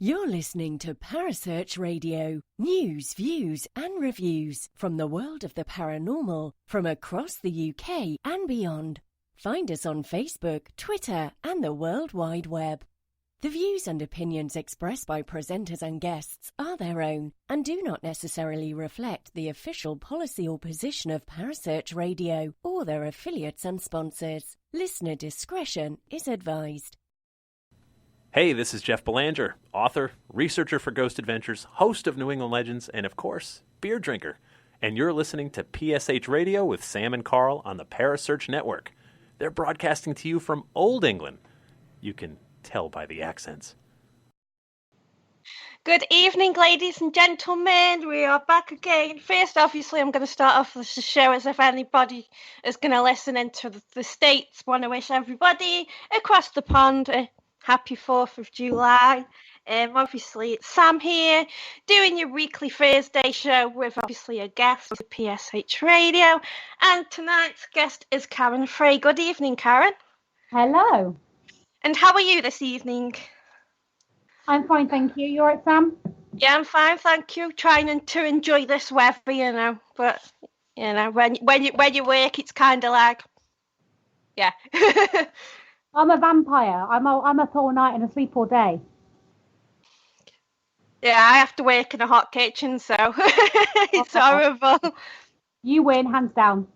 You're listening to Parasearch Radio, news, views and reviews from the world of the paranormal from across the UK and beyond. Find us on Facebook, Twitter and the World Wide Web. The views and opinions expressed by presenters and guests are their own and do not necessarily reflect the official policy or position of Parasearch Radio or their affiliates and sponsors. Listener discretion is advised. Hey, this is Jeff Belanger, author, researcher for Ghost Adventures, host of New England Legends, and of course, beer drinker. And you're listening to PSH Radio with Sam and Carl on the Parasearch Network. They're broadcasting to you from Old England. You can tell by the accents. Good evening, ladies and gentlemen. We are back again. First, obviously, I'm going to start off the show as if anybody is going to listen into the States. Want to wish everybody across the pond a happy 4th of July. Obviously, it's Sam here, doing your weekly Thursday show with obviously a guest of PSH Radio. And tonight's guest is Karen Fray. Good evening, Karen. Hello. And how are you this evening? I'm fine, thank you. You all right, Sam? Yeah, I'm fine, thank you. Trying to enjoy this weather, but when you work, it's kind of like, yeah. I'm a vampire. I'm up all night and asleep all day. Yeah, I have to work in a hot kitchen, so it's horrible. You win, hands down.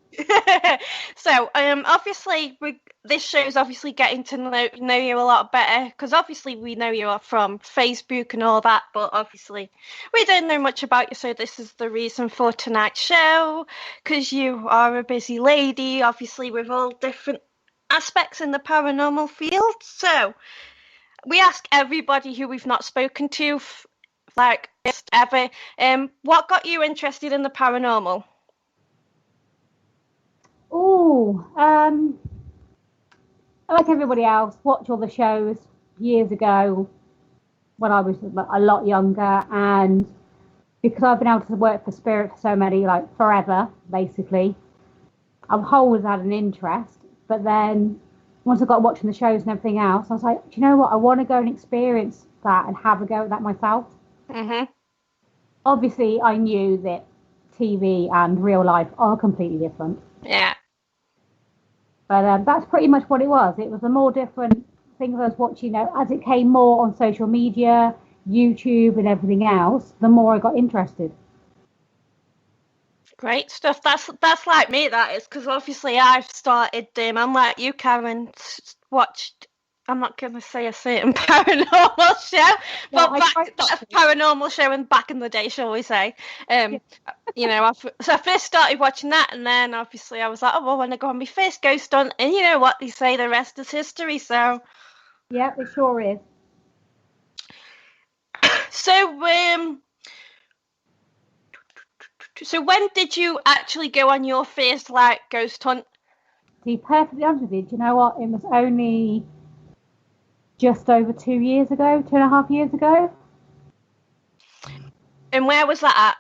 So, obviously, this show's obviously getting to know you a lot better, because obviously we know you are from Facebook and all that, but obviously we don't know much about you, so this is the reason for tonight's show, because you are a busy lady, obviously with all different aspects in the paranormal field. So, we ask everybody who we've not spoken to, like ever, what got you interested in the paranormal? Like everybody else, watch all the shows years ago when I was a lot younger, and because I've been able to work for Spirit for so many, like forever, basically, I've always had an interest. But then once I got watching the shows and everything else, I was like, do you know what? I want to go and experience that and have a go at that myself. Mm-hmm. Obviously, I knew that TV and real life are completely different. Yeah. But that's pretty much what it was. It was the more different things I was watching, as it came more on social media, YouTube and everything else, the more I got interested. Great stuff. That's like me, that is, because obviously I've started, I'm like you, Karen, watched, I'm not going to say a certain paranormal show, but a paranormal show and back in the day, shall we say. So I first started watching that, and then obviously I was like, I want to go on my first ghost hunt, and you know what they say, the rest is history, so. Yeah, it sure is. So when did you actually go on your first, ghost hunt? To be perfectly honest with you, do you know what? It was only just over 2 years ago, 2.5 years ago. And where was that at?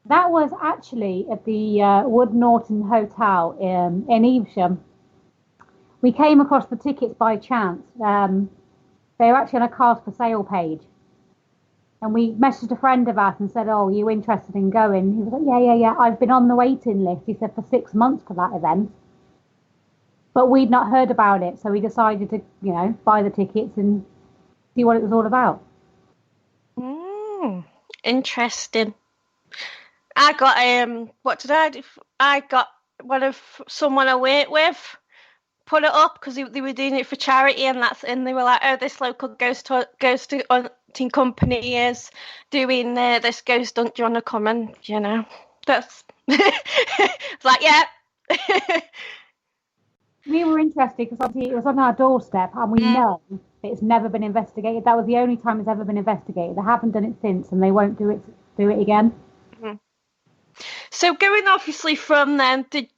That was actually at the Wood Norton Hotel in Evesham. We came across the tickets by chance. They were actually on a cars for sale page. And we messaged a friend of ours and said, "Oh, are you interested in going?" He was like, yeah. I've been on the waiting list, he said, for 6 months for that event. But we'd not heard about it, so we decided to, buy the tickets and see what it was all about. Interesting. I got, what did I do? I got someone I work with put it up because they were doing it for charity, and they were like, "Oh, this local ghost hunting company is doing this ghost hunt. Do you want to come?" And that's it's like, yeah. We were interested because obviously it was on our doorstep, and we know that it's never been investigated. That was the only time it's ever been investigated. They haven't done it since, and they won't do it again. Mm-hmm. So going obviously from then, did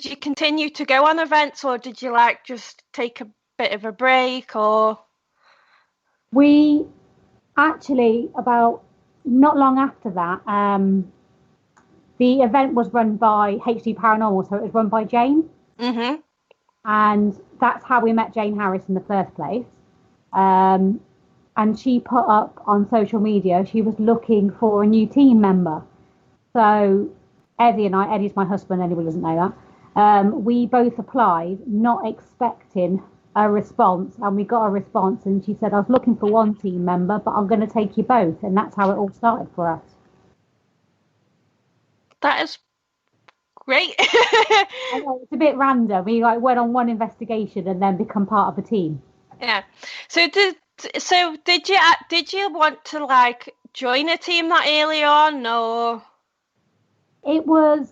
you continue to go on events, or did you just take a bit of a break, or? We actually, about not long after that, the event was run by HD Paranormal, so it was run by Jane. Mm-hmm. And that's how we met Jane Harris in the first place. and she put up on social media she was looking for a new team member. So Eddie and I, Eddie's my husband, anybody doesn't know that, we both applied, not expecting a response, and we got a response, and she said, I was looking for one team member, but I'm going to take you both, and that's how it all started for us. That is great. I know, it's a bit random. We went on one investigation and then become part of a team. Yeah. So did you want to join a team that early on, or? It was,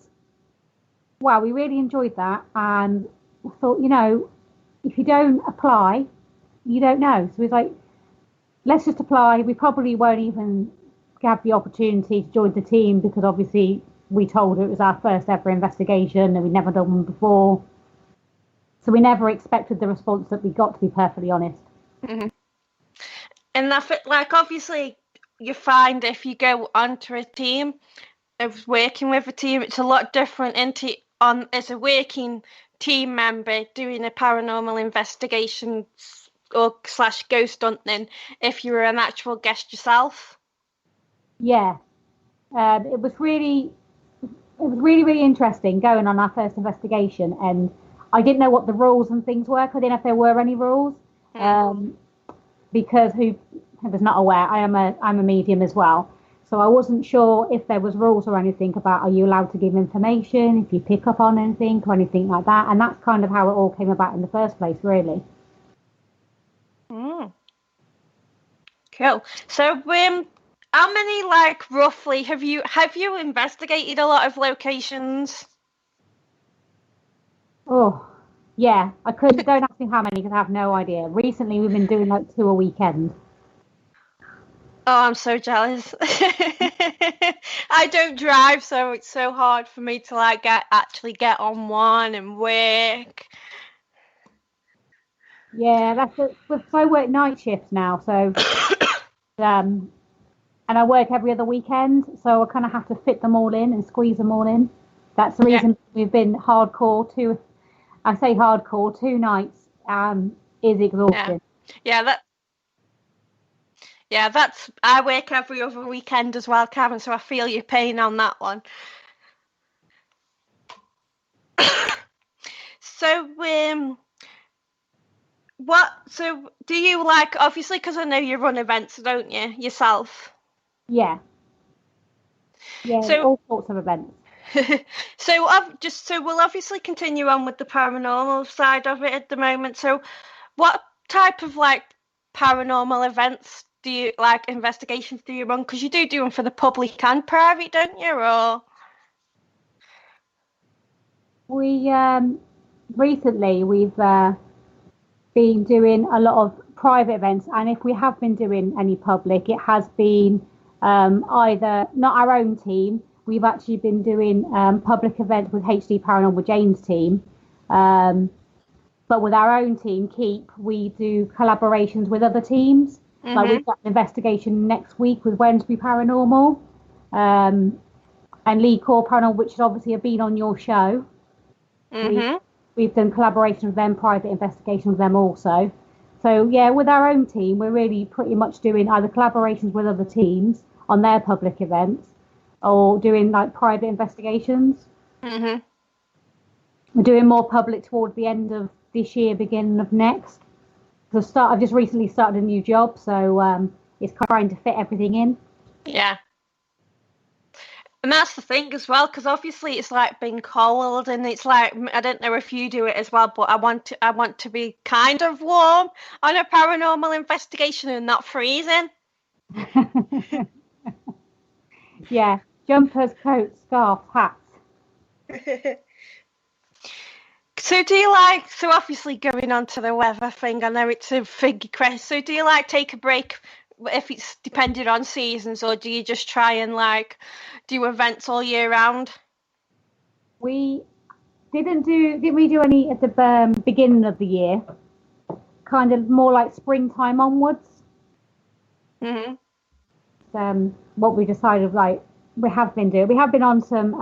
wow, we really enjoyed that, and I thought, if you don't apply, you don't know. So it's let's just apply. We probably won't even have the opportunity to join the team because obviously we told her it was our first ever investigation and we'd never done one before. So we never expected the response that we got, to be perfectly honest. Mm-hmm. And obviously you find if you go onto a team, of working with a team, it's a lot different as a working team member doing a paranormal investigation or / ghost hunting if you were an actual guest yourself. Yeah, it was really interesting going on our first investigation, and I didn't know what the rules and things were. I didn't know if there were any rules, because who was not aware, I'm a medium as well. So I wasn't sure if there was rules or anything about, are you allowed to give information if you pick up on anything or anything like that. And that's kind of how it all came about in the first place, really. Cool. So how many roughly have you investigated a lot of locations? Oh, yeah. Don't ask me how many because I have no idea. Recently we've been doing 2 a weekend. Oh, I'm so jealous. I don't drive, so it's so hard for me to get on one and work. Yeah, that's it. So I work night shifts now, so and I work every other weekend, so I kind of have to fit them all in and squeeze them all in. That's the reason we've been hardcore. 2 nights is exhausting. Yeah, I work every other weekend as well, Karen, so I feel your pain on that one. So do you obviously, because I know you run events, don't you, yourself? Yeah, so all sorts of events. So we'll obviously continue on with the paranormal side of it at the moment. So what type of paranormal events do you investigations do you run? Because you do them for the public and private, don't you? Or we recently we've been doing a lot of private events, and if we have been doing any public, it has been either not our own team. We've actually been doing public events with HD Paranormal Jane's team, but with our own team, Keep, we do collaborations with other teams. Mm-hmm. We've got an investigation next week with Wednesbury Paranormal and Lee Core Paranormal, which obviously have been on your show. Mm-hmm. We've done collaboration with them, private investigation with them also. So yeah, with our own team, we're really pretty much doing either collaborations with other teams on their public events or doing private investigations. Mm-hmm. We're doing more public towards the end of this year, beginning of next. I've just recently started a new job, so it's trying to fit everything in. Yeah. And that's the thing as well, because obviously it's being cold, and it's I don't know if you do it as well, but I want to be kind of warm on a paranormal investigation and not freezing. Yeah, jumpers, coats, scarves, hats. So so obviously going on to the weather thing, I know it's a figgy question. So do you take a break if it's dependent on seasons, or do you just try and do events all year round? We didn't we do any at the beginning of the year, kind of more springtime onwards. Mm-hmm. What we decided we have been on some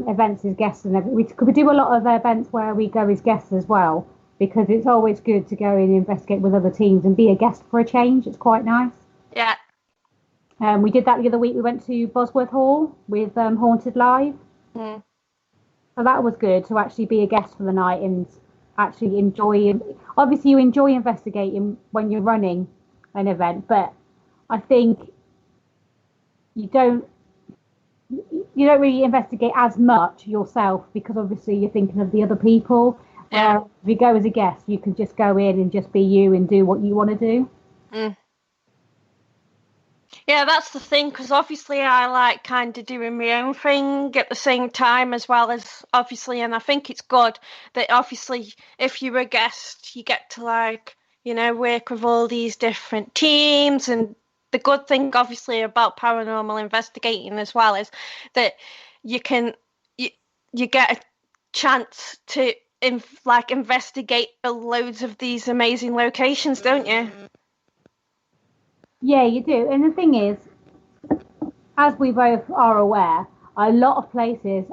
events as guests, and we do a lot of events where we go as guests as well, because it's always good to go and investigate with other teams and be a guest for a change. It's quite nice. Yeah. We did that the other week. We went to Bosworth Hall with Haunted Live. Mm. So that was good to actually be a guest for the night and actually enjoy. Obviously, you enjoy investigating when you're running an event, but I think you don't really investigate as much yourself because obviously you're thinking of the other people. Yeah. Where if you go as a guest, you can just go in and just be you and do what you want to do. Mm. Yeah, that's the thing, because obviously I like kind of doing my own thing at the same time as well as obviously, and I think it's good that obviously if you're a guest, you get to work with all these different teams. And the good thing obviously about paranormal investigating as well is that you get a chance to investigate loads of these amazing locations, don't you? Yeah, you do. And the thing is, as we both are aware, a lot of places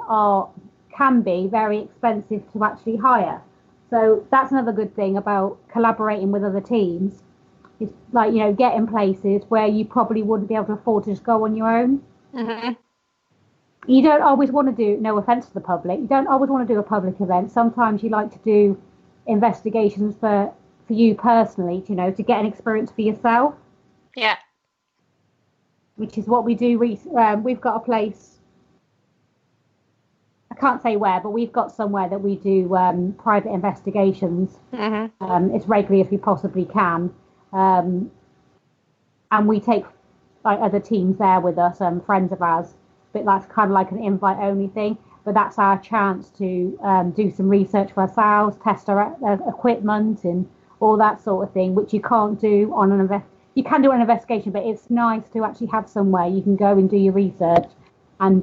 can be very expensive to actually hire. So that's another good thing about collaborating with other teams. It's getting places where you probably wouldn't be able to afford to just go on your own. Mm-hmm. You don't always want to do, no offense to the public, you don't always want to do a public event. Sometimes you like to do investigations for you personally, to get an experience for yourself. Yeah. Which is what we do. We've got a place, I can't say where, but we've got somewhere that we do private investigations as regularly as we possibly can. And we take other teams there with us, friends of ours, but that's kind of like an invite-only thing. But that's our chance to do some research for ourselves, test our equipment and all that sort of thing, which you can't do on an event. You can do an investigation, but it's nice to actually have somewhere you can go and do your research and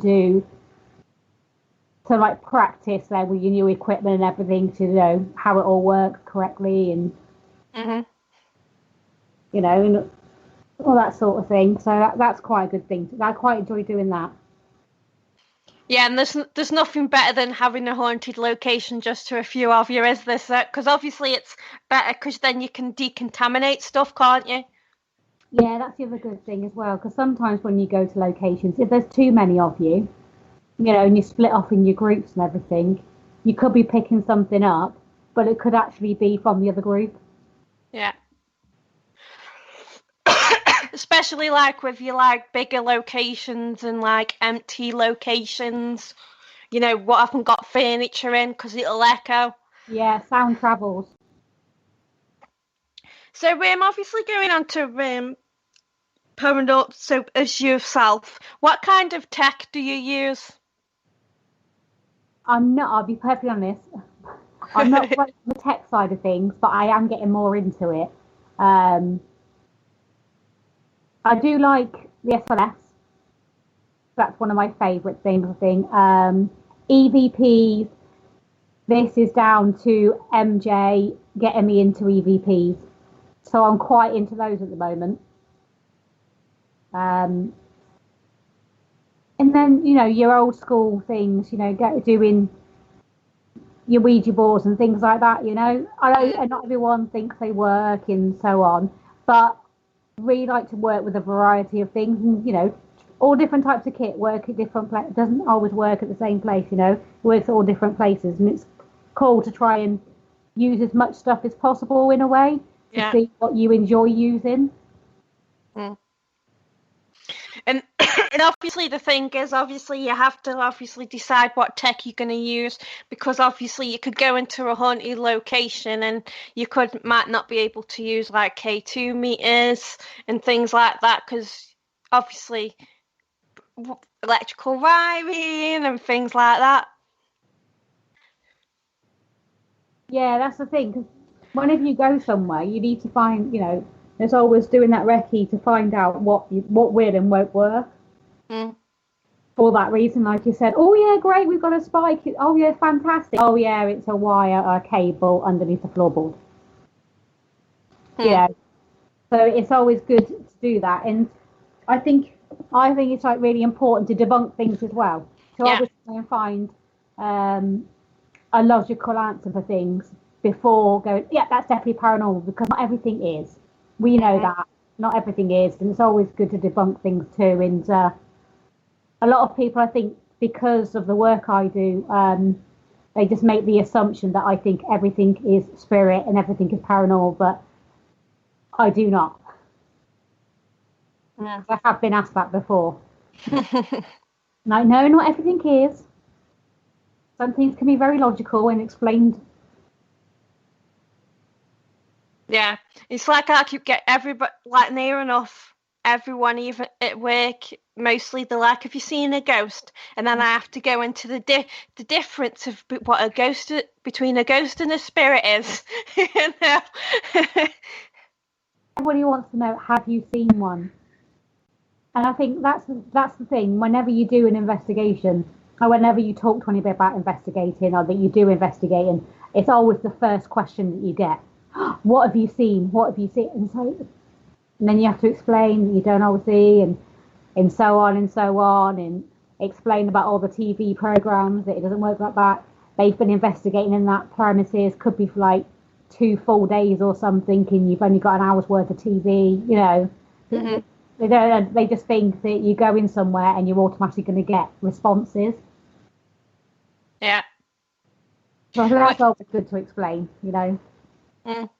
practice there with your new equipment and everything to know how it all works correctly and and all that sort of thing. So that's quite a good thing. I quite enjoy doing that. Yeah, and there's nothing better than having a haunted location just to a few of you, is there? Because obviously it's better because then you can decontaminate stuff, can't you? Yeah, that's the other good thing as well, because sometimes when you go to locations, if there's too many of you, and you split off in your groups and everything, you could be picking something up, but it could actually be from the other group. Yeah. Especially with your bigger locations and empty locations, what haven't got furniture in because it'll echo. Yeah, sound travels. So obviously going on to paranormal, so as yourself, what kind of tech do you use? I'll be perfectly honest, I'm not quite on the tech side of things, but I am getting more into it. I do like the SLS. That's one of my favourite things, I think. EVPs, this is down to MJ getting me into EVPs. So I'm quite into those at the moment. And then, your old school things, doing your Ouija boards and things like that, I know not everyone thinks they work and so on, but really like to work with a variety of things and, all different types of kit work at different places. It doesn't always work at the same place, it works at all different places, and it's cool to try and use as much stuff as possible in a way to see what you enjoy using. And obviously the thing is, you have to decide what tech you're going to use, because obviously you could go into a haunted location and you might not be able to use K2 meters and things like that, because obviously electrical wiring and things like that. Yeah, that's the thing, because whenever you go somewhere, you need to find, there's always doing that recce to find out what will and won't work. For that reason, like you said, oh yeah, great, we've got a spike. Oh yeah, fantastic. Oh yeah, it's a wire or a cable underneath the floorboard. So it's always good to do that, and I think it's really important to debunk things as well. To always try and find a logical answer for things before going, yeah, that's definitely paranormal, because not everything is. We know that. not everything is, and it's always good to debunk things too. And a lot of people, I think, because of the work I do, they just make the assumption that I think everything is spirit and everything is paranormal, but I do not. Yeah. I have been asked that before. No, not everything is. Some things can be very logical and explained. Yeah, it's like I keep getting everybody, like near enough everyone, even at work, mostly they're like, "Have you seen a ghost?" And then I have to go into the difference of what a ghost between a ghost and a spirit is. You know? Everybody wants to know, have you seen one? And I think that's the thing. Whenever you do an investigation, or whenever you talk to anybody about investigating, or that you do investigating, it's always the first question that you get. What have you seen? What have you seen? And then you have to explain that you don't always see, and so on and so on, and explain about all the TV programs, that it doesn't work like that. They've been investigating in that premises, could be for like 2 full days or something, and you've only got an hour's worth of TV, you know. Mm-hmm. They just think that you go in somewhere and you're automatically going to get responses. Yeah. So that's always good to explain, you know. Mm.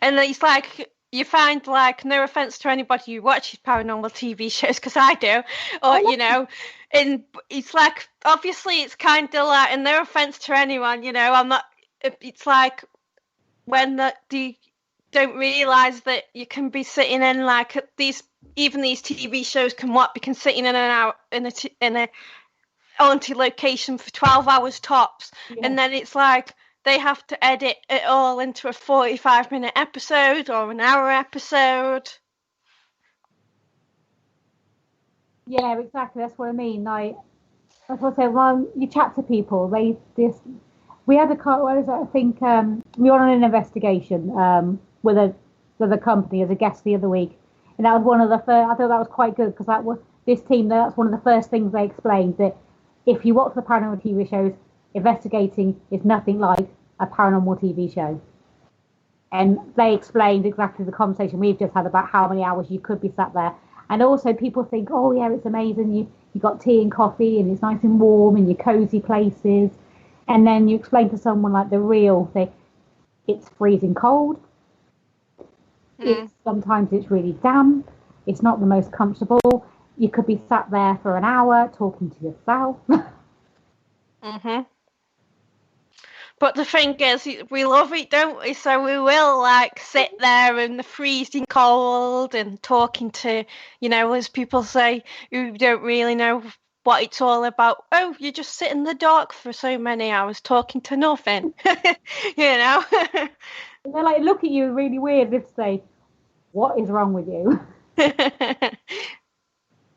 And it's like, you find, like, no offense to anybody who watches paranormal TV shows, because I do, or, you know, and it's like, obviously it's kind of like, and no offense to anyone, you know, I'm not, it's like when they don't realise that you can be sitting in, like, these TV shows can be sitting in an hour in a haunted location for 12 hours tops, and then it's like they have to edit it all into a 45-minute episode or an hour episode. Yeah, exactly. That's what I mean. Like, that's what I said. Well, you chat to people. We had I think we were on an investigation with a company as a guest the other week, and that was one of the first. I thought that was quite good, because that's one of the first things they explained, that if you watch the paranormal TV shows, investigating is nothing like a paranormal TV show. And they explained exactly the conversation we've just had about how many hours you could be sat there. And also people think, oh yeah, it's amazing. You got tea and coffee and it's nice and warm and your cozy places. And then you explain to someone like the real thing, it's freezing cold. Sometimes it's really damp. It's not the most comfortable. You could be sat there for an hour talking to yourself. Mm-hmm. But the thing is, we love it, don't we? So we will, like, sit there in the freezing cold and talking to, you know, as people say, who don't really know what it's all about. Oh, you just sit in the dark for so many hours talking to nothing, you know? And they like look at you really weird and say, what is wrong with you?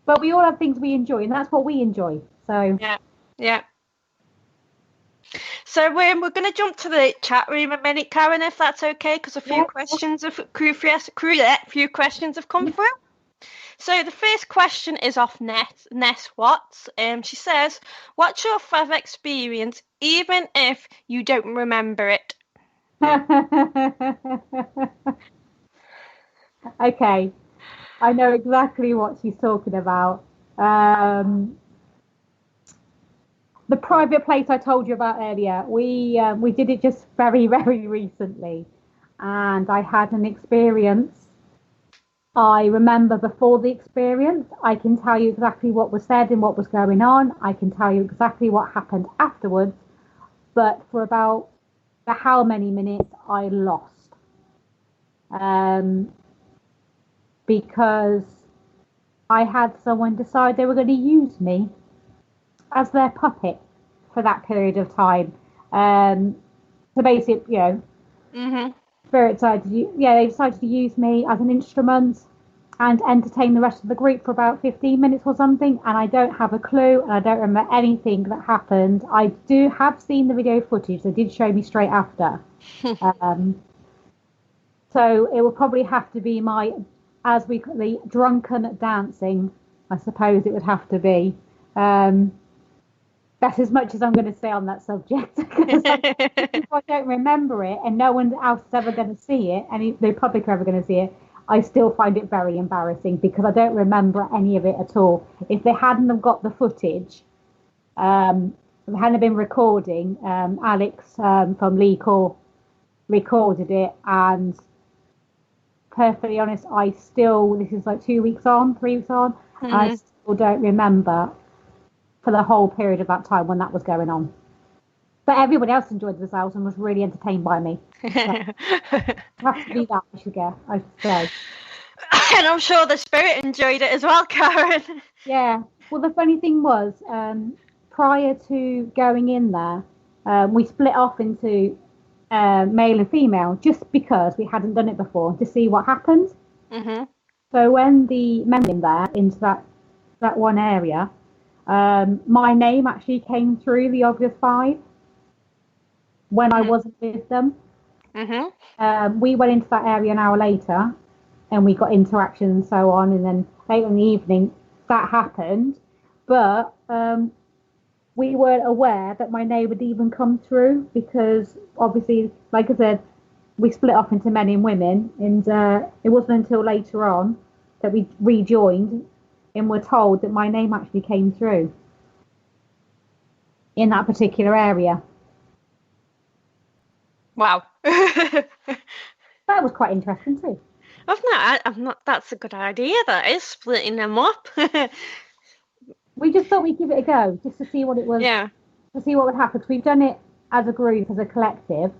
But we all have things we enjoy, and that's what we enjoy. So yeah. So we're going to jump to the chat room a minute, Karen, if that's okay, because a few questions have come through. So the first question is off Ness Watts. She says, "What's your favourite experience, even if you don't remember it?" Okay, I know exactly what she's talking about. The private place I told you about earlier, we did it just very, very recently, and I had an experience. I remember before the experience, I can tell you exactly what was said and what was going on. I can tell you exactly what happened afterwards, but for about how many minutes I lost. Because I had someone decide they were going to use me as their puppet for that period of time. So basically, you know, Spirit decided they decided to use me as an instrument and entertain the rest of the group for about 15 minutes or something, and I don't have a clue, and I don't remember anything that happened. I do have seen the video footage. They did show me straight after. So it will probably have to be my, as we call the drunken dancing, I suppose it would have to be. That's as much as I'm going to say on that subject. Because if I don't remember it, and no one else is ever going to see it, and the public are ever going to see it, I still find it very embarrassing because I don't remember any of it at all. If they hadn't have got the footage, if they hadn't been recording, Alex from Lee Core recorded it, and perfectly honest, I still, this is like 3 weeks on, I still don't remember for the whole period of that time when that was going on. But everybody else enjoyed themselves and was really entertained by me. So, have to do that, I should say. And I'm sure the spirit enjoyed it as well, Karen. Yeah. Well, the funny thing was, prior to going in there, we split off into male and female just because we hadn't done it before to see what happened. Mm-hmm. So when the men went in there into that one area, my name actually came through the obvious 5 when I wasn't with them. Mm-hmm. We went into that area an hour later and we got interaction and so on, and then later in the evening that happened, but we weren't aware that my name would even come through because obviously, like I said, we split off into men and women, and it wasn't until later on that we rejoined and were told that my name actually came through in that particular area. Wow. That was quite interesting too. I've not. That's a good idea. That is, splitting them up. We just thought we'd give it a go, just to see what it was. Yeah. To see what would happen. Because we've done it as a group, as a collective,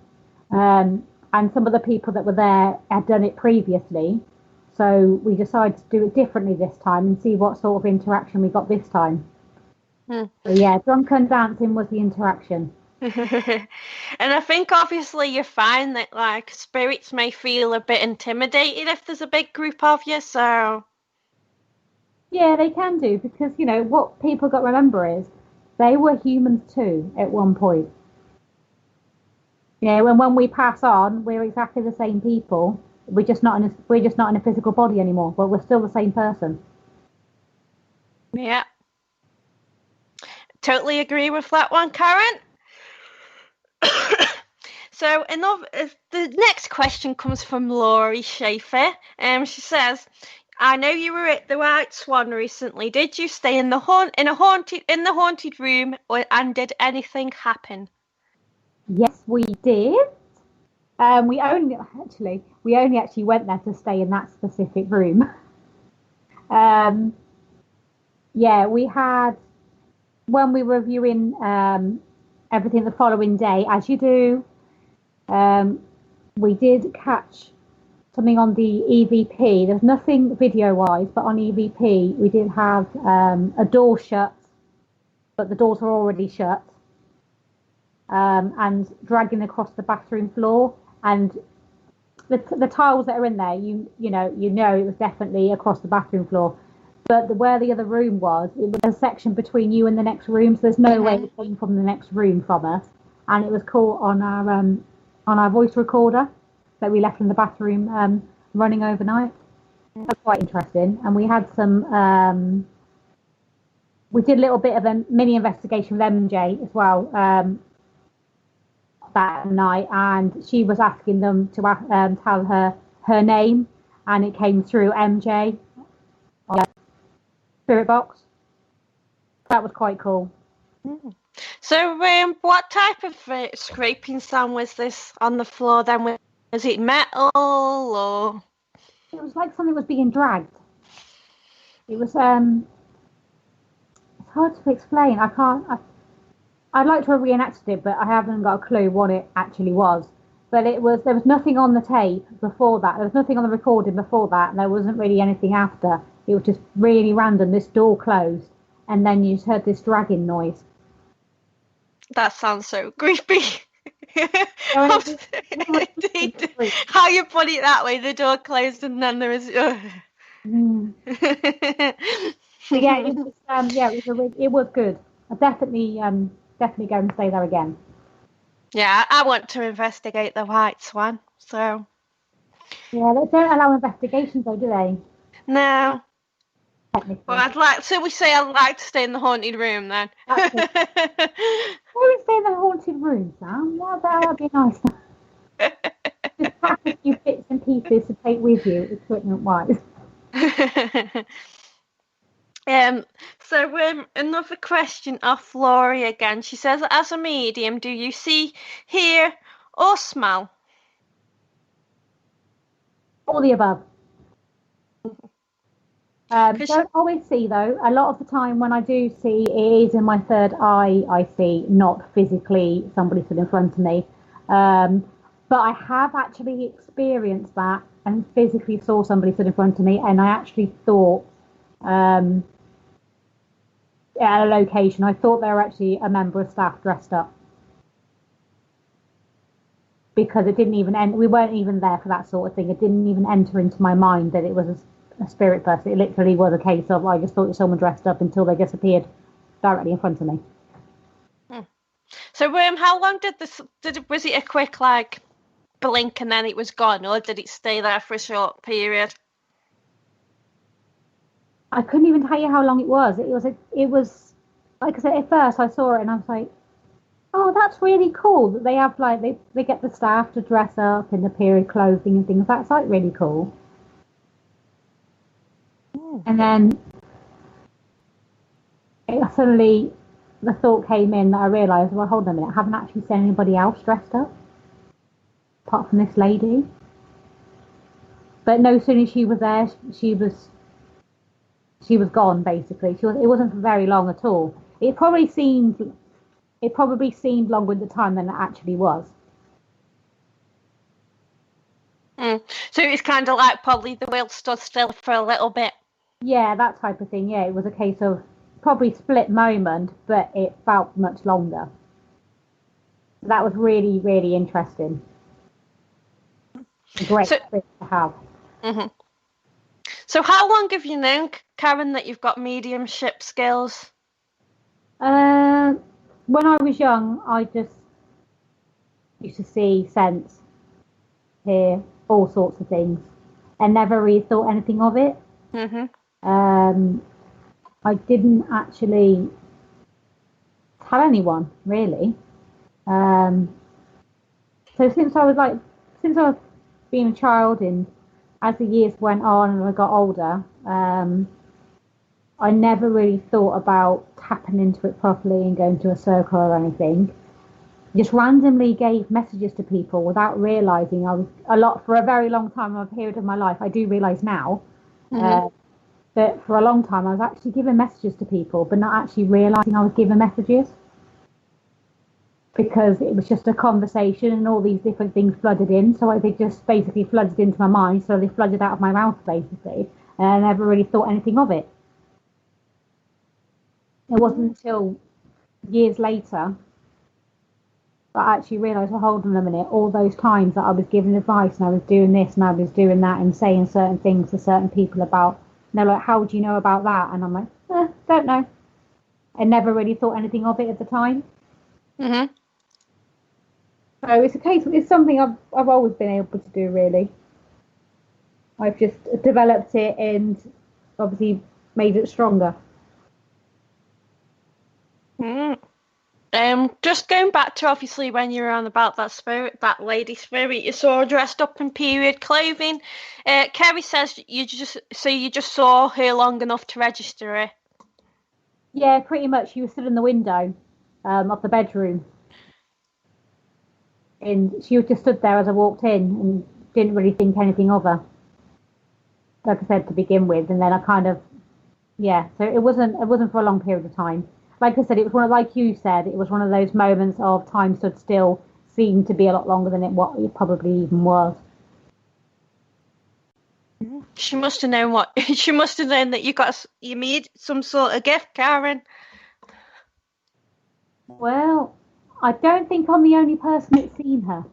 and some of the people that were there had done it previously. So we decided to do it differently this time and see what sort of interaction we got this time. So yeah, drunken dancing was the interaction. And I think obviously you find that like spirits may feel a bit intimidated if there's a big group of you, so yeah, they can do, because you know what people got to remember is they were humans too at one point. You know, and when we pass on, we're exactly the same people. We're just not in a physical body anymore, but we're still the same person. Yeah, totally agree with that one, Karen. So the next question comes from Laurie Schaefer. She says, I know you were at the White Swan recently. Did you stay in the haunted room, and did anything happen? Yes, we did. We only actually went there to stay in that specific room. Yeah, we had, when we were viewing everything the following day, as you do, we did catch something on the EVP. There's nothing video-wise, but on EVP we did have a door shut, but the doors were already shut, and dragging across the bathroom floor, and the tiles that are in there, you know it was definitely across the bathroom floor. But where the other room was, it was a section between you and the next room, so there's no way it came from the next room from us. And it was caught on our voice recorder that we left in the bathroom running overnight. That's quite interesting. And we had some, we did a little bit of a mini investigation with MJ as well that night, and she was asking them to tell her name, and it came through MJ. Spirit box. That was quite cool. So what type of scraping sound was this on the floor then? Was it metal or? It was like something was being dragged. It was it's hard to explain. I'd like to have reenacted it, but I haven't got a clue what it actually was. But there was nothing on the tape before that. There was nothing on the recording before that, and there wasn't really anything after. It was just really random. This door closed, and then you just heard this dragging noise. That sounds so creepy. How you put it that way, the door closed and then there was... So yeah, it was good. I definitely go and stay there again. Yeah, I want to investigate the White Swan, so... Yeah, they don't allow investigations though, do they? No. Well, I'd like to stay in the haunted room then. Why would we stay in the haunted room, Sam? That'd be nice. Just pack a few bits and pieces to take with you, equipment wise. So another question off Laurie again. She says, as a medium, do you see, hear, or smell? All the above. Don't always see, though. A lot of the time when I do see, it is in my third eye I see, not physically somebody stood in front of me. But I have actually experienced that and physically saw somebody stood in front of me, and I actually thought, at a location, I thought they were actually a member of staff dressed up. Because it didn't even we weren't even there for that sort of thing. It didn't even enter into my mind that it was a spirit person. It literally was a case of, I just thought it was someone dressed up until they just appeared directly in front of me. So, how long was it a quick, like, blink and then it was gone, or did it stay there for a short period? I couldn't even tell you how long it was. It was, like I said, at first I saw it and I was like, oh, that's really cool that they have, like, they get the staff to dress up in the period clothing and things. That's, like, really cool. And then suddenly the thought came in that I realised, well, hold on a minute, I haven't actually seen anybody else dressed up apart from this lady. But no sooner she was there, she was gone, basically. It wasn't for very long at all. It probably seemed longer at the time than it actually was. So it's kind of like probably the world stood still for a little bit. Yeah, that type of thing. Yeah, it was a case of probably split moment, but it felt much longer. That was really, really interesting. Great experience to have. Mm-hmm. So how long have you known, Karen, that you've got mediumship skills? When I was young, I just used to see, sense, hear all sorts of things, and never really thought anything of it. Mm-hmm. I didn't actually tell anyone, really. So since I was being a child, and as the years went on and I got older, I never really thought about tapping into it properly and going to a circle or anything. Just randomly gave messages to people without realising I was for a very long time, a period of my life. I do realise now that for a long time I was actually giving messages to people, but not actually realising I was giving messages, because it was just a conversation and all these different things flooded in. So they just basically flooded into my mind, so they flooded out of my mouth, basically, and I never really thought anything of it. It wasn't until years later that I actually realised, well, hold on a minute, all those times that I was giving advice and I was doing this and I was doing that and saying certain things to certain people about, and they're like, how do you know about that? And I'm like, don't know. I never really thought anything of it at the time. Mm-hmm. So it's something I've always been able to do, really. I've just developed it and obviously made it stronger. Just going back to obviously when you were on about that lady spirit you saw dressed up in period clothing. Kerry says you just saw her long enough to register her. Yeah, pretty much. She was stood in the window of the bedroom, and she was just stood there as I walked in and didn't really think anything of her, like I said, to begin with. And then I kind of, so it wasn't for a long period of time. Like I said, it was like you said, it was one of those moments of time stood still, seemed to be a lot longer than it probably even was. She must have known that you made some sort of gift, Karen. Well, I don't think I'm the only person that's seen her.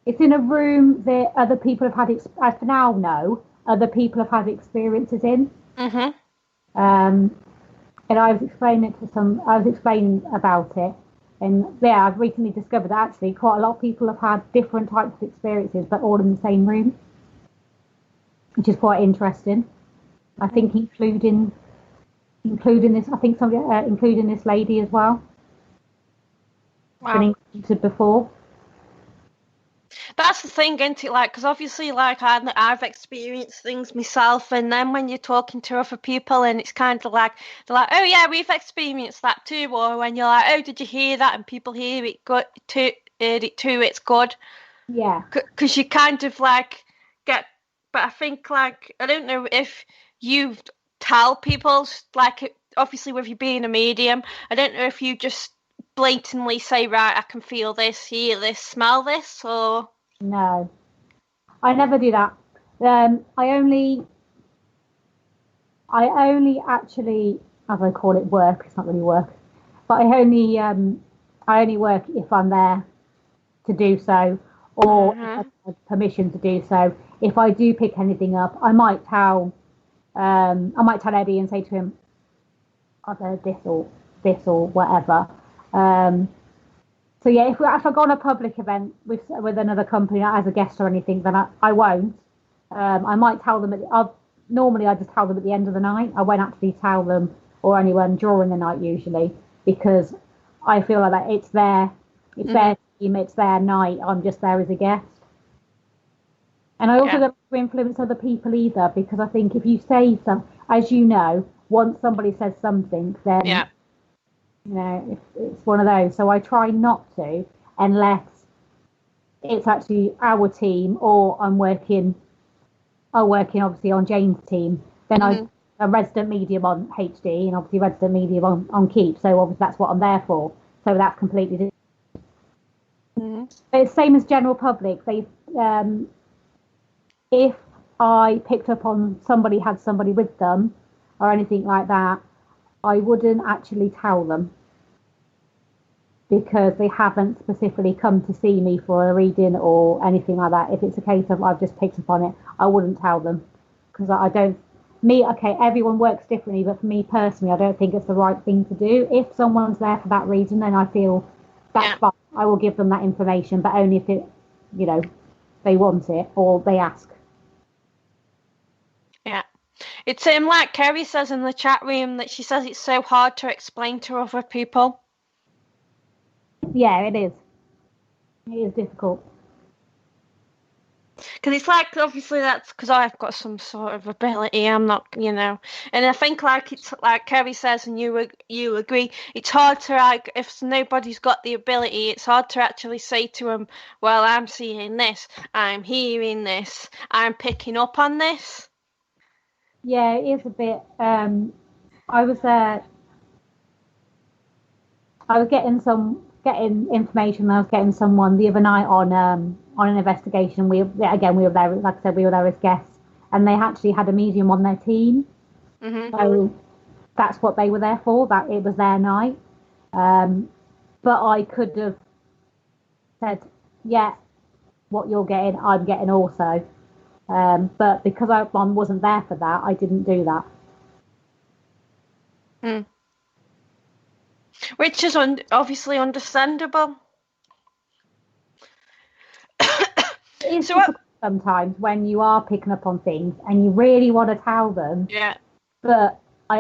It's in a room that other people have had, as for now, other people have had experiences in. Mm-hmm. And I was explaining about it, and I've recently discovered that actually quite a lot of people have had different types of experiences, but all in the same room, which is quite interesting. I think including this, including this lady as well. been encountered before. That's the thing, isn't it? Like, because obviously, like, I've experienced things myself, and then when you're talking to other people, and it's kind of like, they're like, oh yeah, we've experienced that too, or when you're like, oh, did you hear that? And people hear it good too, heard it too, it's good. Yeah. Because you kind of like get, but I think like, I don't know if you tell people, like, obviously with you being a medium, I don't know if you just blatantly say, right, I can feel this, hear this, smell this, or... No, I never do that. I only actually, as I call it, work. It's not really work, but I only work if I'm there to do so, or if I have permission to do so. If I do pick anything up, I might tell Eddie and say to him, I've heard this or whatever. So yeah, if I go on a public event with another company as a guest or anything, then I won't. I might tell them normally I just tell them at the end of the night. I won't actually tell them or anyone during the night usually, because I feel like that it's their team, it's their night. I'm just there as a guest. And I also don't want to influence other people either, because I think if you say something, as you know, once somebody says something, then you know, it's one of those. So I try not to, unless it's actually our team, or I'm working obviously on Jane's team. Then I'm a resident medium on HD, and obviously resident medium on Keep. So obviously that's what I'm there for. So that's completely different. But it's same as general public. They, if I picked up on somebody had somebody with them or anything like that, I wouldn't actually tell them, because they haven't specifically come to see me for a reading or anything like that. If it's a case of I've just picked up on it, I wouldn't tell them, because everyone works differently, but for me personally, I don't think it's the right thing to do. If someone's there for that reason, then I feel that's fine. I will give them that information, but only if it, you know, they want it or they ask. Yeah. It's like Kerry says in the chat room, that she says it's so hard to explain to other people. Yeah, it is. It is difficult. Because it's like, obviously that's because I've got some sort of ability, I'm not, you know, and I think like it's like Kerry says, and you agree, it's hard to, like, if nobody's got the ability, it's hard to actually say to them, well, I'm seeing this, I'm hearing this, I'm picking up on this. Yeah, it is a bit. I was getting information. I was getting someone the other night on an investigation. We were there. Like I said, we were there as guests, and they actually had a medium on their team. So that's what they were there for. That it was their night. But I could have said, yeah, what you're getting, I'm getting also. But because I wasn't there for that, I didn't do that. Which is obviously understandable. It's difficult sometimes when you are picking up on things and you really want to tell them. Yeah. But I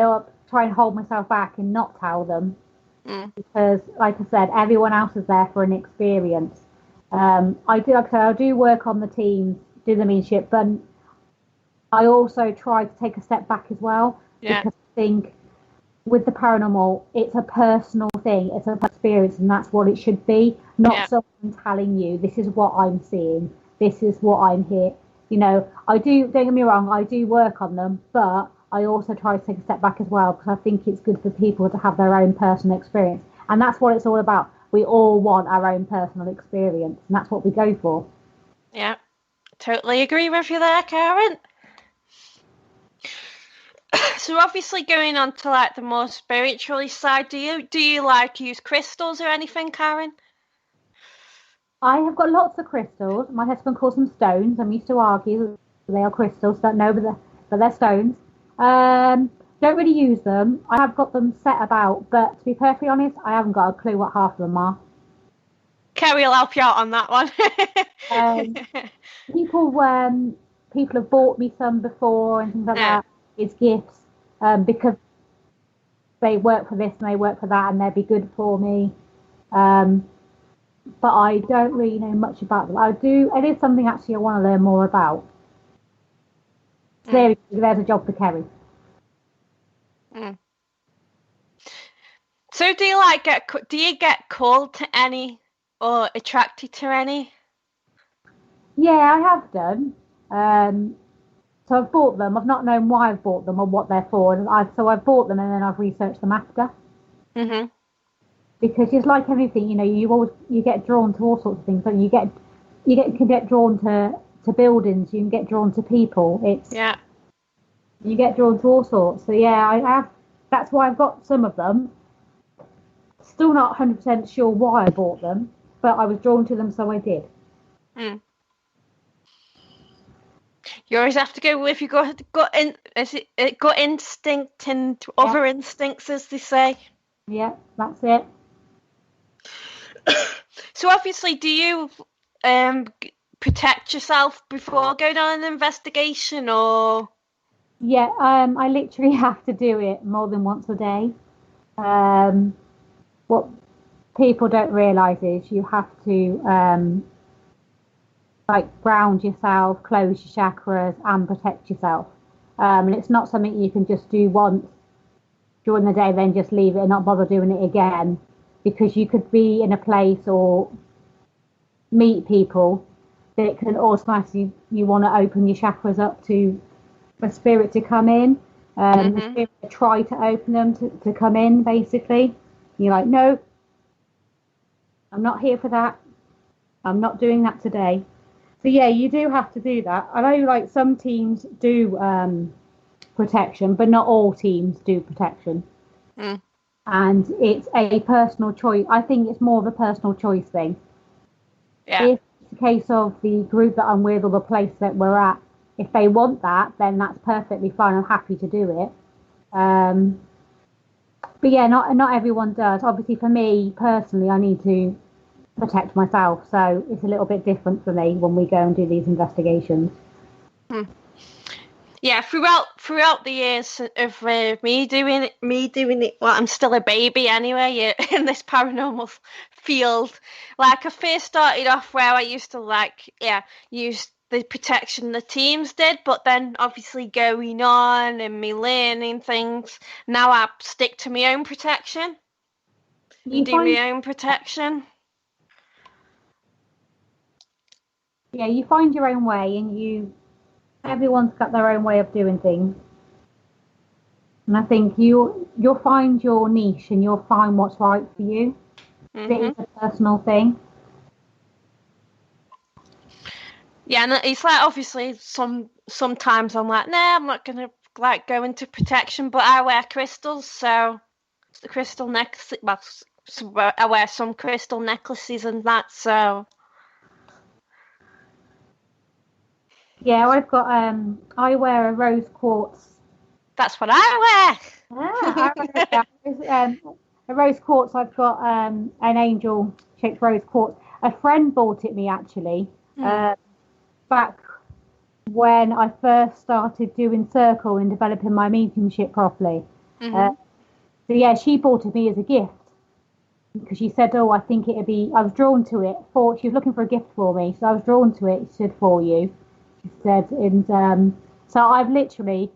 try and hold myself back and not tell them. Because, like I said, everyone else is there for an experience. I do work on the teams, do the mediumship, but I also try to take a step back as well. Yeah. Because I think with the paranormal, it's a personal thing, it's an experience, and that's what it should be. Not someone telling you, this is what I'm seeing, this is what I'm here. You know, don't get me wrong, I do work on them, but I also try to take a step back as well, because I think it's good for people to have their own personal experience. And that's what it's all about. We all want our own personal experience, and that's what we go for. Yeah, totally agree with you there, Karen. So obviously going on to like the more spiritual side, do you like use crystals or anything, Karen? I have got lots of crystals. My husband calls them stones. I'm used to argue they are crystals, don't know, but they're stones. Don't really use them. I have got them set about, but to be perfectly honest, I haven't got a clue what half of them are. Kerry will help you out on that one. People have bought me some before and things like that. It's gifts, because they work for this and they work for that, and they'd be good for me. but I don't really know much about them. It is something actually I want to learn more about. So there's a job for Kerry. Mm. So do you get called to any or attracted to any? Yeah, I have done. So I've bought them. I've not known why I've bought them or what they're for. So I've bought them and then I've researched them after. Mhm. Because it's like everything, you get drawn to all sorts of things. So you can get drawn to buildings. You can get drawn to people. You get drawn to all sorts. So yeah, I have. That's why I've got some of them. Still not 100% sure why I bought them, but I was drawn to them, so I did. Mm. You always have to go with your gut instinct and other instincts, as they say. Yeah, that's it. So obviously, do you protect yourself before going on an investigation, or? Yeah, I literally have to do it more than once a day. What people don't realise is you have to ground yourself, close your chakras, and protect yourself. And it's not something you can just do once during the day, then just leave it and not bother doing it again, because you could be in a place or meet people that can automatically, you want to open your chakras up to a spirit to come in. The spirit try to open them to come in, basically. You're like, no, I'm not here for that. I'm not doing that today. So yeah, you do have to do that. I know some teams do protection, but not all teams do protection. And it's a personal choice. I think it's more of a personal choice thing. Yeah. If it's a case of the group that I'm with or the place that we're at, if they want that, then that's perfectly fine. I'm happy to do it. But yeah, not everyone does. Obviously, for me personally, I need to protect myself, so it's a little bit different for me when we go and do these investigations. Yeah, throughout the years of me doing it, well, I'm still a baby anyway in this paranormal field. I first started off where I used to use the protection the teams did, but then obviously going on and me learning things, now I stick to my own protection. You do my own protection. Yeah, you find your own way, and everyone's got their own way of doing things. And I think you'll find your niche and you'll find what's right for you. It is a personal thing. Yeah, and it's obviously sometimes I'm like, nah, I'm not gonna go into protection, but I wear crystals, so the crystal necklace. Well, I wear some crystal necklaces and that, so. Yeah, I've got I wear a rose quartz. That's what I wear. A rose quartz. I've got an angel-shaped rose quartz. A friend bought it me actually back when I first started doing circle and developing my mediumship properly. So yeah, she bought it me as a gift because she said, "Oh, I think it'd be." I was drawn to it. She was looking for a gift for me, so I was drawn to it. She said, "For you," she said, and so I've literally.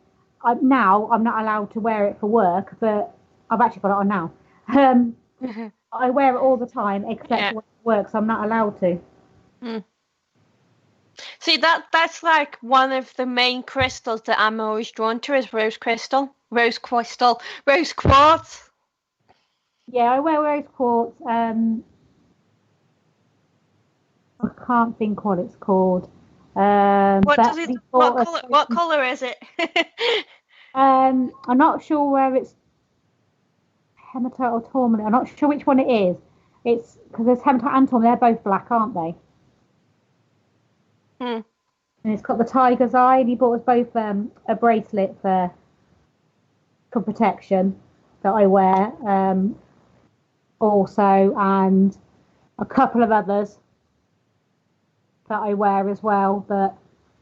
Now I'm not allowed to wear it for work, but I've actually got it on now. I wear it all the time except for work, so I'm not allowed to. See, that's one of the main crystals that I'm always drawn to is rose quartz. Yeah, I wear rose quartz. I can't think what it's called. What colour is it? I'm not sure where it's hematite or tourmaline. I'm not sure which one it is. It's because there's hematite and tourmaline. They're both black, aren't they? And it's got the tiger's eye. And he bought us both a bracelet for protection that I wear. Also, and a couple of others that I wear as well, but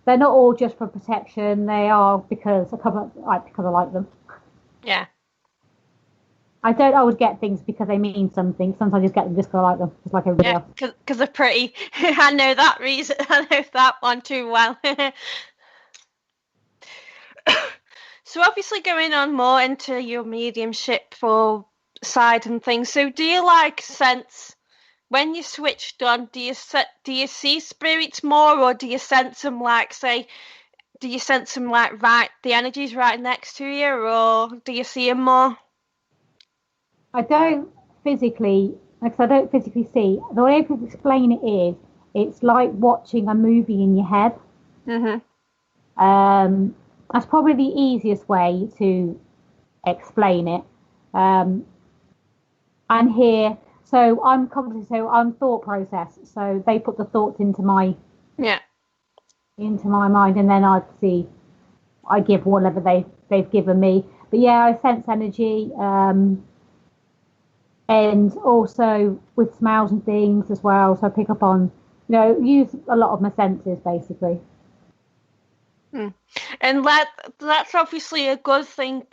they're not all just for protection. They are because I like them. Yeah. I don't always get things because they mean something. Sometimes I just get them just because I like them, just like everybody else. Because they're pretty. I know that reason. I know that one too well. So obviously going on more into your mediumship or side and things. So do you like sense when you switched on? Do you see spirits more, or do you sense them like say? Do you sense them like right? The energy's right next to you, or do you see them more? I don't physically, because I don't physically see. The way I can explain it is, it's like watching a movie in your head. That's probably the easiest way to explain it. I'm here, so I'm cognitive, so I'm thought process. So they put the thoughts into my mind, and then I give whatever they've given me. But yeah, I sense energy, and also with smells and things as well. So I pick up on, use a lot of my senses basically. And that's obviously a good thing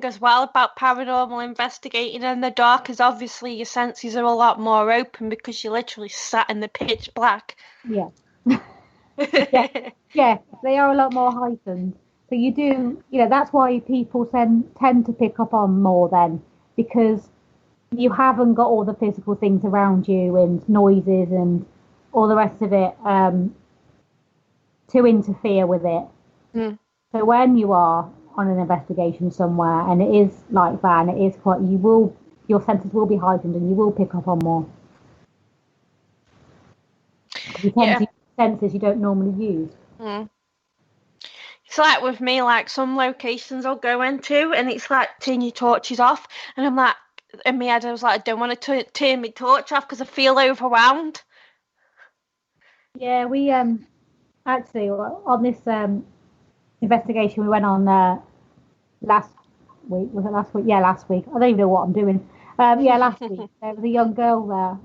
as well about paranormal investigating in the dark, is obviously your senses are a lot more open because you're literally sat in the pitch black. Yeah. yeah, they are a lot more heightened. So you do, that's why people tend to pick up on more then, because you haven't got all the physical things around you and noises and all the rest of it to interfere with it. So when you are on an investigation somewhere and it is like that, and it is quite, your senses will be heightened and you will pick up on more. You tend to use senses you don't normally use. It's like with me, like some locations I'll go into and it's like turn your torches off, and I'm like, in my head I was like, I don't want to turn my torch off because I feel overwhelmed. Yeah, we actually on this investigation we went on last week. Was it last week? Yeah, last week. I don't even know what I'm doing. Last week there was a young girl there.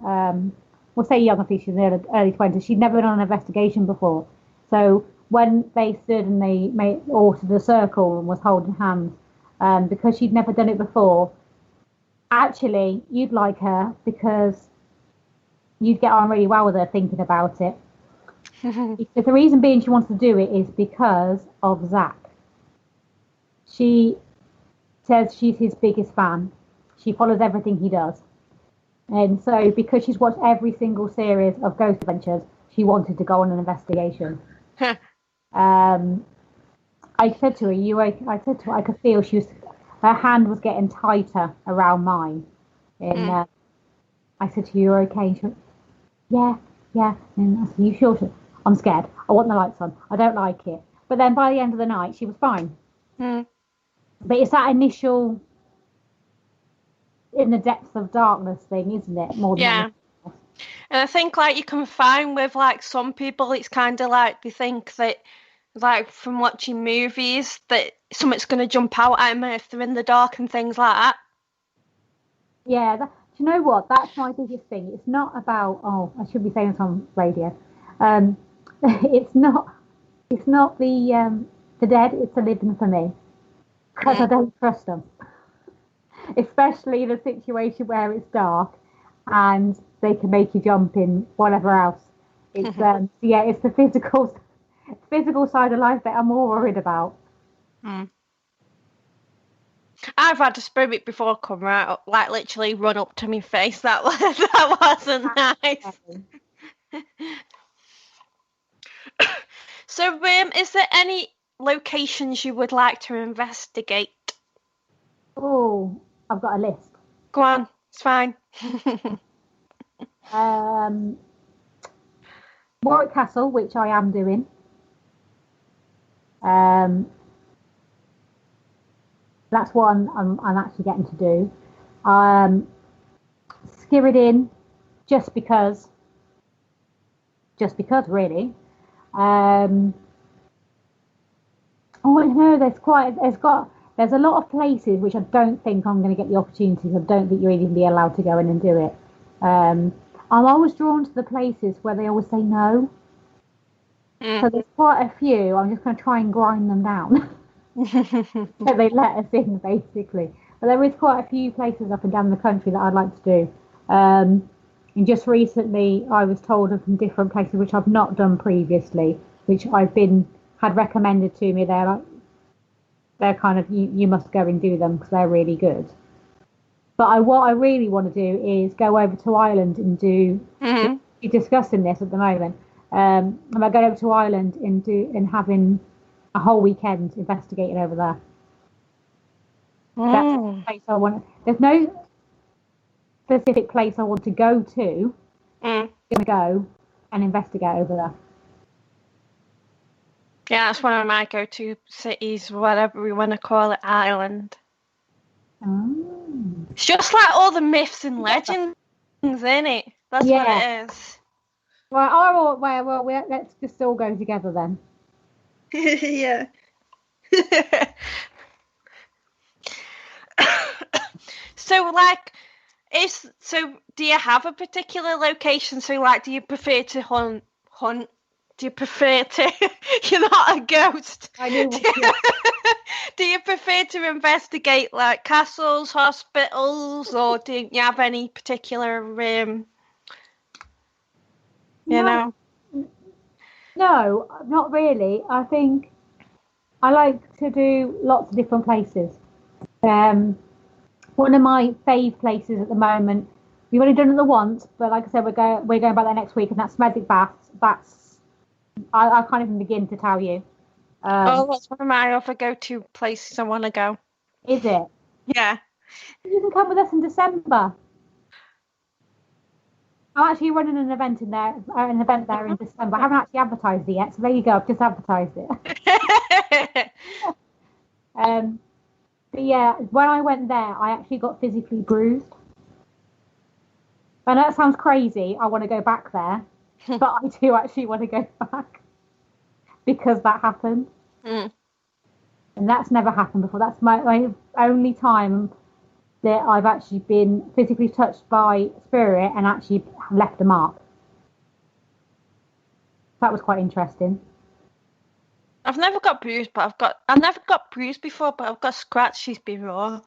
We'll say young, I think she's in her early 20s. She'd never been on an investigation before. So when they stood and they altered a circle and was holding hands, because she'd never done it before, actually you'd like her because you'd get on really well with her thinking about it. Because the reason being she wants to do it is because of Zach. She says she's his biggest fan. She follows everything he does. And so because she's watched every single series of Ghost Adventures, she wanted to go on an investigation. I said to her, I could feel her hand was getting tighter around mine. And I said to her, you're okay? She went, yeah. And I said, you sure? I'm scared. I want the lights on. I don't like it. But then by the end of the night, she was fine. But it's that initial, in the depths of darkness thing, isn't it? More than anything else. And I think like you can find with like some people, it's kind of like they think that like from watching movies that something's going to jump out at them if they're in the dark and things like that. Yeah, do you know what? That's my biggest thing. It's not about, I should be saying this on radio. It's not the dead, it's the living for me. Because I don't trust them. Especially in a situation where it's dark and they can make you jump in whatever else. It's it's the physical side of life that I'm more worried about. I've had a spirit before come right, like literally run up to my face. That wasn't nice. So, is there any locations you would like to investigate? Oh, I've got a list. Go on, it's fine. Warwick Castle, which I am doing. That's one I'm actually getting to do. Skirridin, just because really. There's a lot of places which I don't think I'm going to get the opportunities. I don't think you'll even be allowed to go in and do it. I'm always drawn to the places where they always say no. So there's quite a few. I'm just going to try and grind them down. So they let us in, basically. But there is quite a few places up and down the country that I'd like to do. And just recently, I was told of some different places which I've not done previously, which had recommended to me. They're kind of, you must go and do them because they're really good. But what I really want to do is go over to Ireland and do. Mm-hmm. We're discussing this at the moment. I'm going over to Ireland and having a whole weekend investigating over there. That's the place I want. There's no specific place I want to go to. I'm going to go and investigate over there. Yeah, that's one of my go-to cities, whatever we want to call it, Ireland. Oh. It's just like all the myths and legends, isn't it? That's what it is. Well, let's just all go together then. Yeah. So, do you have a particular location? So, like, do you prefer to hunt? Do you prefer to... You're not a ghost. I knew. Do you prefer to investigate, like, castles, hospitals, or do you have any particular, No, not really. I think I like to do lots of different places. One of my fave places at the moment, we've only done it the once, but like I said, we're going back there next week, and that's Medic Baths. I can't even begin to tell you. That's one of my other go-to places I want to go. Is it? Yeah. You can come with us in December. I'm actually running an event there in December. I haven't actually advertised it yet, so there you go. I've just advertised it. But yeah, when I went there, I actually got physically bruised. I know that sounds crazy. I want to go back there, but I do actually want to go back because that happened. And that's never happened before. That's my only time that I've actually been physically touched by spirit and actually left a mark. That was quite interesting. I've never got bruised, but I've never got bruised before, but I've got scratches before.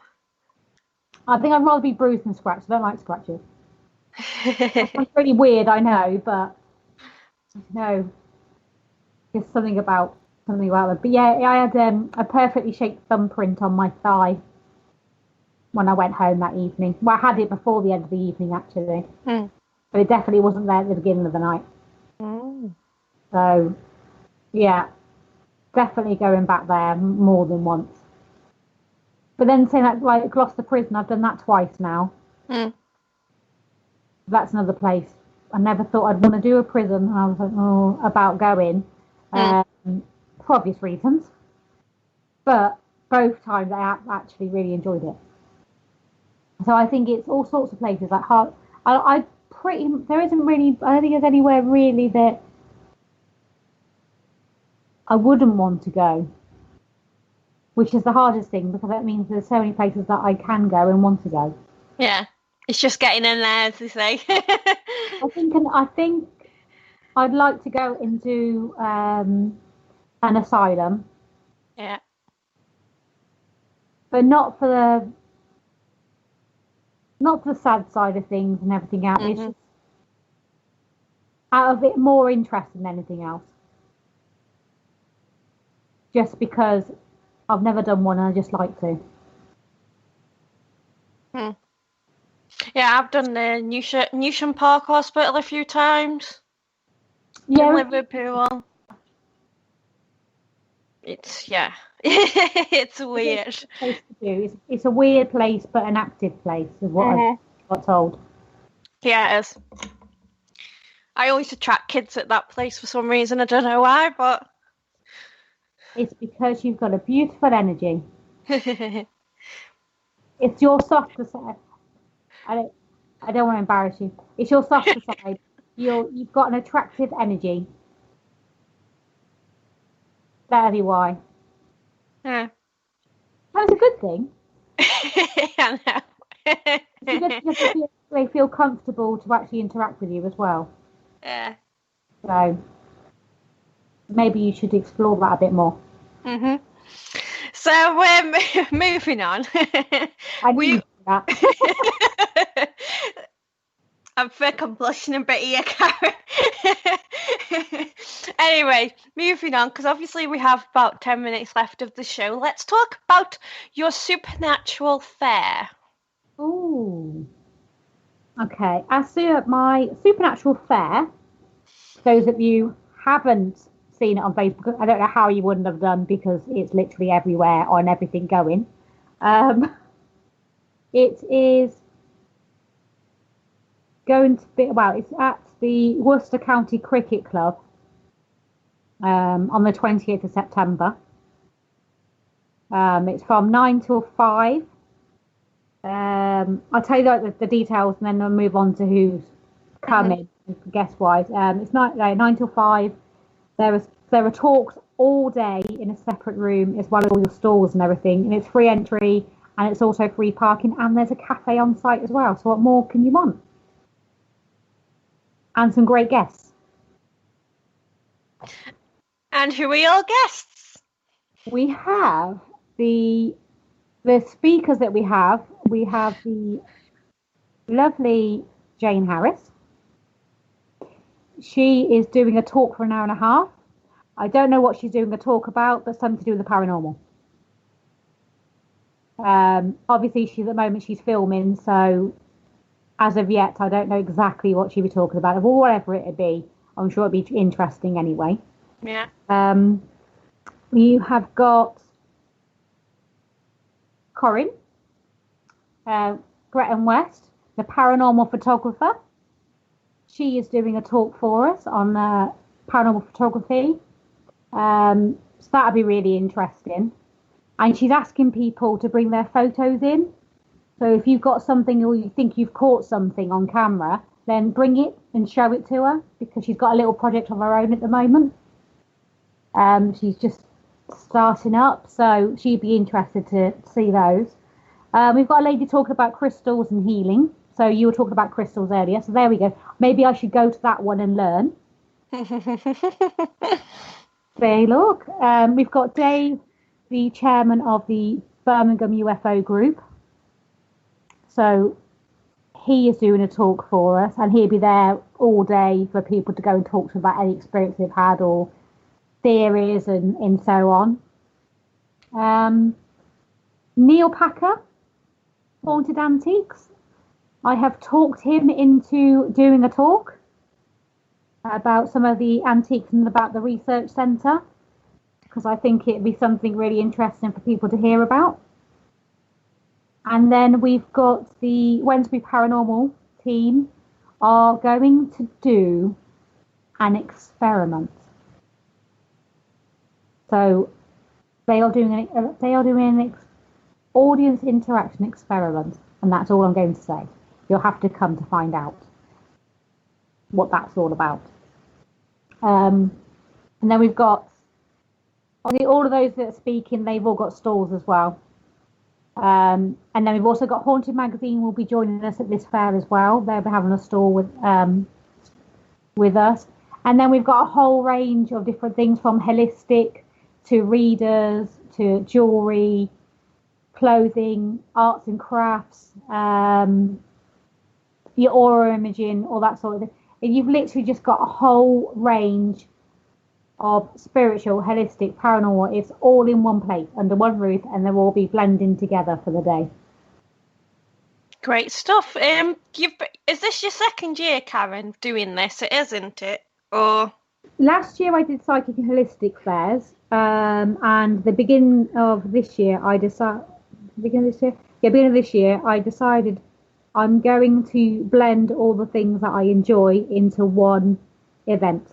I think I'd rather be bruised than scratched. I don't like scratches. It's really weird, I know, but no, there's something about it. But yeah, I had a perfectly shaped thumbprint on my thigh when I went home that evening. Well, I had it before the end of the evening, actually. But it definitely wasn't there at the beginning of the night. So, yeah, definitely going back there more than once. But then saying that, like Gloucester Prison, I've done that twice now. That's another place. I never thought I'd want to do a prison, and I was like, about going, for obvious reasons. But both times I actually really enjoyed it. So I think it's all sorts of places like I don't think there's anywhere really that I wouldn't want to go, which is the hardest thing, because that means there's so many places that I can go and want to go. Yeah, it's just getting in there, as they say. I think I'd like to go into an asylum. Yeah. But not for the sad side of things and everything else. It's just out of it more interest than anything else. Just because I've never done one and I just like to. Yeah, I've done the Newsham Park Hospital a few times. Yeah, in Liverpool. It's it's weird. It's a place to do. It's a weird place, but an active place, is what I got told. Yeah, it is. I always attract kids at that place for some reason. I don't know why, but it's because you've got a beautiful energy. It's your softer side. I don't want to embarrass you. It's your softer side. You've got an attractive energy. That'll be why. Yeah. That's a good thing. I know. It's good they feel comfortable to actually interact with you as well. Yeah. So maybe you should explore that a bit more. So, moving on. I knew that. I'm I'm blushing a bit here, Karen. Anyway, moving on, because obviously we have about 10 minutes left of the show. Let's talk about your supernatural fair. Ooh. Okay. My supernatural fair, those of you haven't seen it on Facebook, I don't know how you wouldn't have done because it's literally everywhere on everything going. It is going to be, well, it's at the Worcester County Cricket Club on the 20th of September. It's from 9 till 5. I'll tell you the details and then I'll move on to who's coming, guest-wise. It's 9 till 5. There are talks all day in a separate room as well as all your stalls and everything. And it's free entry and it's also free parking. And there's a cafe on site as well. So what more can you want? And some great guests. And who are your guests? We have the speakers that we have. We have the lovely Jane Harris. She is doing a talk for an hour and a half. I don't know what she's doing a talk about, but something to do with the paranormal. Obviously, at the moment she's filming, so as of yet, I don't know exactly what she'll be talking about, or whatever it'd be. I'm sure it'd be interesting anyway. Yeah. You have got Corinne, Gretton West, the paranormal photographer. She is doing a talk for us on paranormal photography. So that'll be really interesting. And she's asking people to bring their photos in. So if you've got something or you think you've caught something on camera, then bring it and show it to her because she's got a little project of her own at the moment. She's just starting up, so she'd be interested to see those. We've got a lady talking about crystals and healing. So you were talking about crystals earlier. So there we go. Maybe I should go to that one and learn. Say look. We've got Dave, the chairman of the Birmingham UFO group. So he is doing a talk for us, and he'll be there all day for people to go and talk to about any experience they've had or theories and so on. Neil Packer, Haunted Antiques. I have talked him into doing a talk about some of the antiques and about the research centre because I think it'd be something really interesting for people to hear about. And then we've got the Wednesbury Paranormal team are going to do an experiment. So they are doing an audience interaction experiment, and that's all I'm going to say. You'll have to come to find out what that's all about. And then we've got all of those that are speaking. They've all got stalls as well. And then we've also got Haunted Magazine will be joining us at this fair as well. They'll be having a stall with us. And then we've got a whole range of different things from holistic to readers to jewellery, clothing, arts and crafts, your aura imaging, all that sort of thing. And you've literally just got a whole range of spiritual, holistic, paranormal. It's all in one place, under one roof, and they'll all be blending together for the day. Great stuff. Is this your second year, Karen, doing this? It isn't it? Or last year I did psychic and holistic fairs, and the beginning of this year I decided I'm going to blend all the things that I enjoy into one event.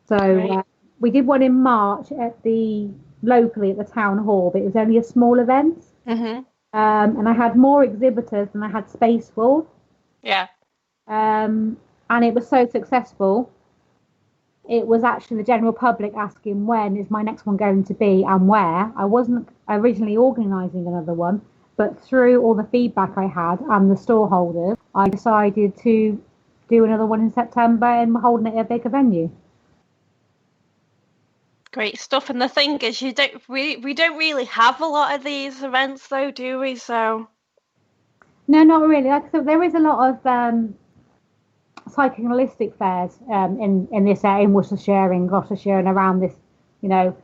So we did one in March locally at the town hall, but it was only a small event. Mm-hmm. And I had more exhibitors than I had space for. Yeah. And it was so successful. It was actually the general public asking when is my next one going to be and where. I wasn't originally organising another one, but through all the feedback I had and the store holders, I decided to do another one in September and we're holding it at a bigger venue. Great stuff. And the thing is, we don't really have a lot of these events, though, do we? So. No, not really. Like I said, there is a lot of psychic and holistic fairs in this area, in Worcestershire, in Gloucestershire, and around this, in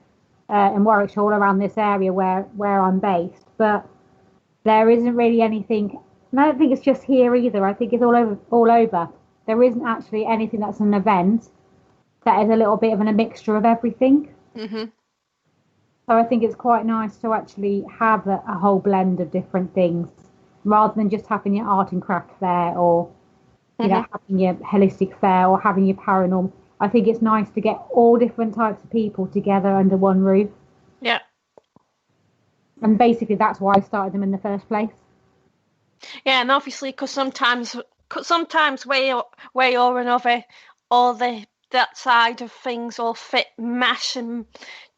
Warwickshire, all around this area where I'm based. But there isn't really anything, and I don't think it's just here either. I think it's all over. There isn't actually anything that's an event that is a little bit of a mixture of everything. Mm-hmm. So I think it's quite nice to actually have a whole blend of different things, rather than just having your art and craft fair, or having your holistic fair, or having your paranormal. I think it's nice to get all different types of people together under one roof. Yeah. And basically that's why I started them in the first place. Yeah, and obviously because sometimes way or another, all that side of things all mash and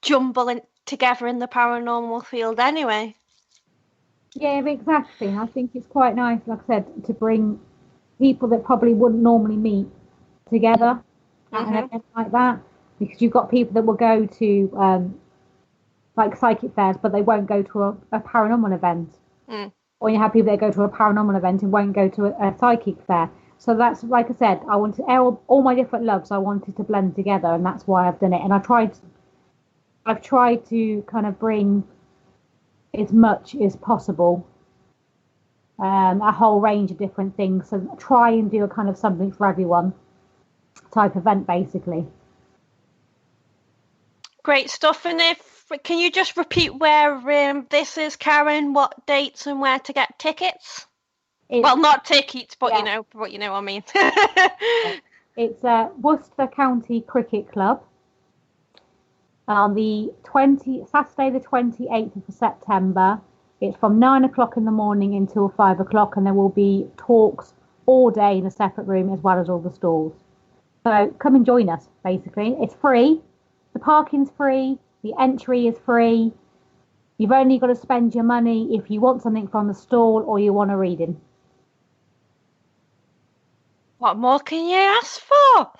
jumble together in the paranormal field anyway. Yeah, exactly. I think it's quite nice, like I said, to bring people that probably wouldn't normally meet together at an event like that, because you've got people that will go to like psychic fairs, but they won't go to a paranormal event. Or you have people that go to a paranormal event and won't go to a psychic fair. So that's, like I said, I wanted all my different loves, I wanted to blend together, and that's why I've done it. And I've tried to kind of bring as much as possible, a whole range of different things. So try and do a kind of something for everyone type event, basically. Great stuff. And can you just repeat where this is, Karen? What dates and where to get tickets? Well, not tickets, but you know what I mean. It's Worcester County Cricket Club on the Saturday the 28th of September. It's from 9 o'clock in the morning until 5 o'clock, and there will be talks all day in a separate room, as well as all the stalls. So come and join us, basically. It's free. The parking's free. The entry is free. You've only got to spend your money if you want something from the stall or you want a reading. What more can you ask for?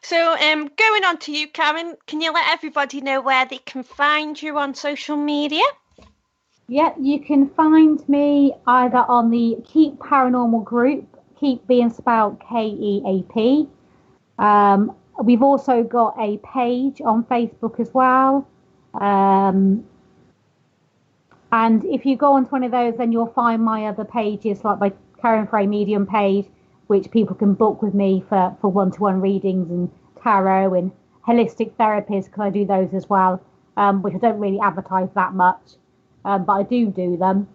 So, going on to you, Karen, can you let everybody know where they can find you on social media? Yeah, you can find me either on the Keep Paranormal group, Keep being spelled Keap. We've also got a page on Facebook as well. And if you go onto one of those, then you'll find my other pages, like my Karen Fray Medium page, which people can book with me for one-to-one readings and tarot and holistic therapies, because I do those as well, which I don't really advertise that much, but I do them.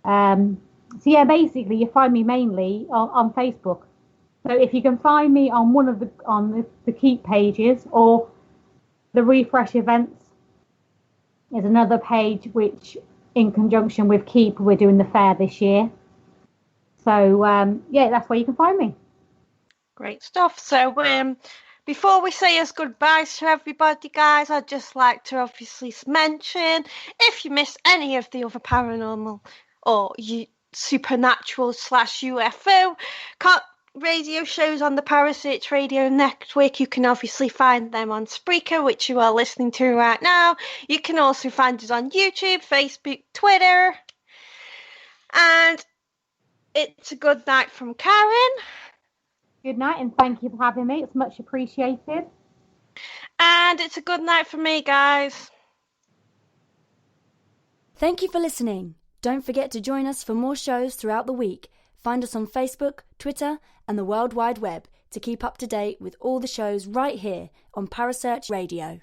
So yeah, basically you find me mainly on Facebook. So if you can find me on one of the Keep pages, or the Refresh events is another page, which in conjunction with Keep, we're doing the fair this year. So yeah, that's where you can find me. Great stuff. So before we say us goodbyes to everybody, guys, I'd just like to obviously mention, if you miss any of the other paranormal or supernatural / UFO radio shows on the Parasearch Radio network, you can obviously find them on Spreaker, which you are listening to right now. You can also find us on YouTube, Facebook, Twitter. And it's a good night from Karen. Good night, and thank you for having me. It's much appreciated. And it's a good night for me, guys. Thank you for listening. Don't forget to join us for more shows throughout the week. Find us on Facebook, Twitter, and the World Wide Web to keep up to date with all the shows right here on Parasearch Radio.